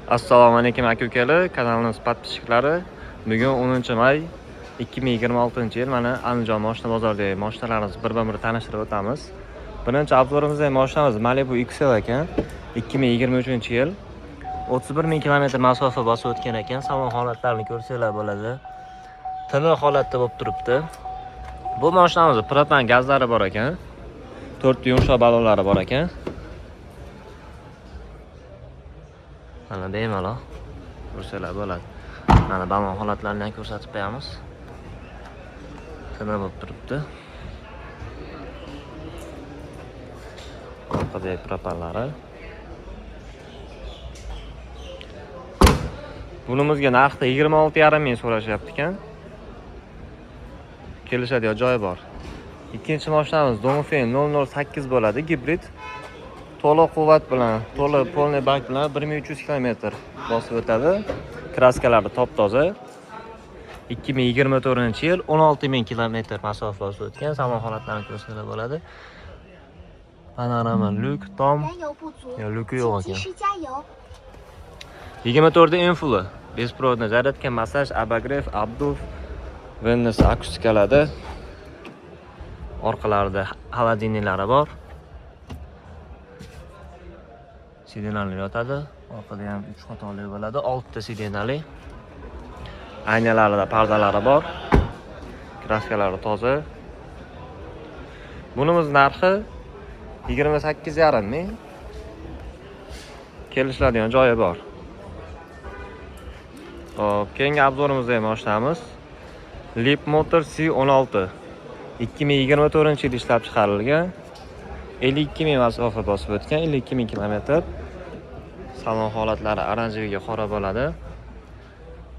Assalomu alaykum aka-ukalar, kanalimiz podpischiklari. Bugun 10-may 2026-yil mana Andijon mashina bozoridagi mashinalarimizni bir-bir tanishtirib o'tamiz. Birinchi obzorimizdagi mashinamiz Malibu XL ekan. 2023-yil 31 000 km masofa bosib o'tgan ekan. Salon holatlarini ko'rsanglar bo'ladi. Tiniq holatda bo'lib turibdi. Bu mashinamizda propan gazlari bor ekan. 4 yumshoq balonlari bor ekan. Mana bemalol ko'rsanglar bo'ladi. Mana balon holatlarini ham ko'rsatib qo'yamiz. Tiniq bo'lib turibdi. Orqadagi propanlari. Bunimizga narxda 26,5 ming so'rashyapti ekan. Kelishadigan joyi bor. Ikkinchi mashinamiz Dongfeng 008 bo'ladi, gibrid. To'liq quvvat bilan, to'liq polniy bak bilan 1300 km bosib o'tadi. Kraskalari top-toza. 2024-yil 16 000 km masofa bosib o'tgan. Salon holatlarini ko'rsanglar bo'ladi. Panorama lyuk, tom, lyuki yo'q ekan. 24 infuli, besprovodniy zaryadka, massaj, abagrev, abduf, Vennes akustikalada. Orqalarida xolodilniklari bor. Sidenali yotadi. Orqada ham 3 xotoli bo'ladi. 6 ta sidenali. Aynalarida pardalari bor. Kraskalari toza. Bunimiz narxi 28,5 ming. Kelishiladigan joyi bor. Hop, keyingi obzorimizda mashinamiz Leapmotor C16. 2024-yil ishlab chiqarilgan. 52 ming masofa bosib o'tgan, 52 ming km. Salon holatlari oranjeviga qora bo'ladi.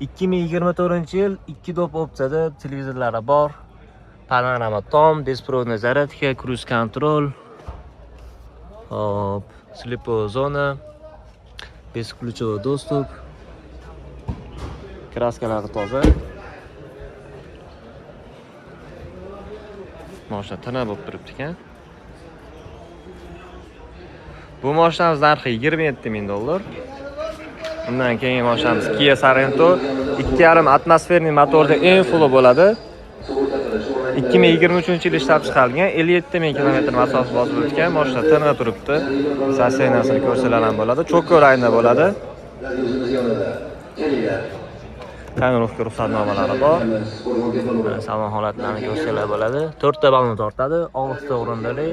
2024-yil 2 dop opsiyada televizorlari bor. Panorama tom, besprovodniy zaryadka, cruise control. Hop, слепая zona, бесключевой достуp. Kraskalari toza. Mashina tiniq bo'lib turibdi ekan. Bu mashinamiz narxi 27 ming dollar. Undan keyingi mashinamiz Kia Sorento 2,5 atmosferniy motorda eng fulli bo'ladi. 2023-yil ishlab chiqarilgan, 57 ming km masofa bosib o'tgan. Mashina tiniq turibdi. Sassenasini ko'rsanglar ham bo'ladi. Cho'kko rangda bo'ladi. Tonirovka ruxsatnomalari bor. Salon holatlarini ko'rsanglar bo'ladi. 4 ta balon tortadi, 6 ta o'rindiqli,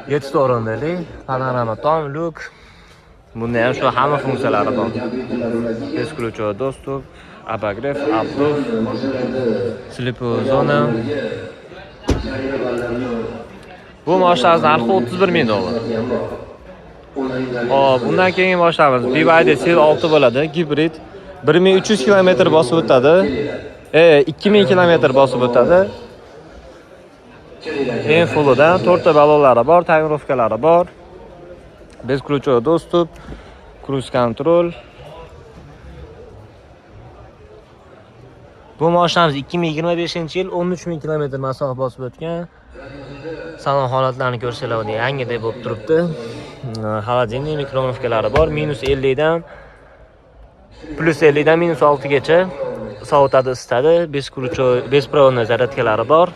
7 ta o'rindiqli, panorama tom, lyuk. Bunda ham shu hamma funksiyalari bor. Бесключевой доступ, abagrev, abduf, слепая zona. Bu mashinamiz narxi 31 ming dollar. Hop, bundan keyingi mashinamiz BYD C6 bo'ladi, gibrid. 1300 km bosib o'tadi. 2000 km bosib o'tadi. Eng fullidan 4 ta balonlari bor, tonirovkalari bor. Бесключевой достуp, cruise control. Bu mashinamiz 2025-yil 13 ming km masofa bosib o'tgan. Salon holatlarini ko'rsanglar bo'ladi, yangidek bo'lib turibdi. Xolodilnik mikronovkalari bor, -50 dan +50 dan -6 gacha sovutadi, isitadi. Besprovodniy zaryadkalari bor.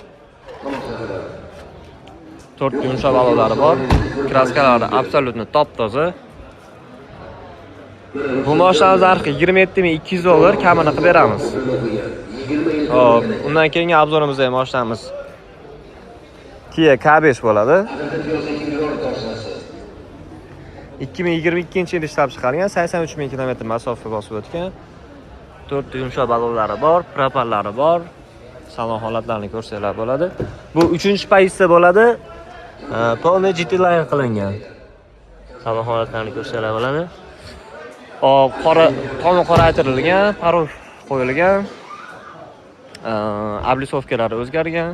4 yumshoq balonlari bor. Kraskalari absolutni top-toza. Bu mashinamiz narxi 27,200 dollar, kamini qilib beramiz. Hop, undan keyingi obzorimizda mashinamiz Kia K5 bo'ladi. 2022-yil ishlab chiqarilgan, 83 ming km masofa bosib o'tgan. 4 yumshoq balonlari bor, propanlari bor. Salon holatlarini ko'rsanglar bo'ladi. Bu 3-pozitsiya bo'ladi. Polniy GT line qilingan. Salon holatlarini ko'rsanglar bo'ladi. Qora, tomi qoraytirilgan, parov qo'yilgan. Ablisovkalari o'zgargan.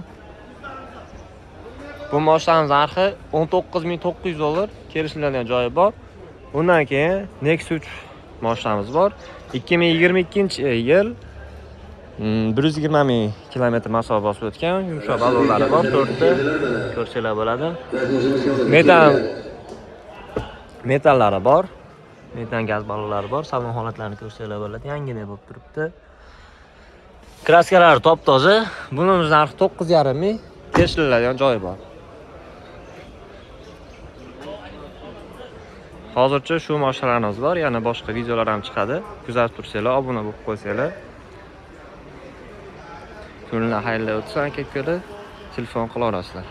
Bu mashinamiz narxi 19,900 dollar, kelishiladigan joyi bor. Undan keyin Nexus 3 mashinamiz bor. 2022-yil 120 ming km masofa bosib o'tgan, yumshoq balonlari bor, 4 ta ko'rsanglar bo'ladi. Metallari bor. Metan gaz ballonlari bor. Salon holatlarini ko'rsanglar bo'ladi. Yangidek bo'lib turibdi. Kraskalari top-toza. Buning narxi 9,5 ming. Kelishiladigan joyi bor. Hozircha shu mashinalarimiz bor. Yana boshqa videolar ham chiqadi. Kuzatib tursanglar, obuna bo'lib qo'ysanglar. Kunlar xayrli o'tsin aka-ukalar. Telefon qila olasizlar.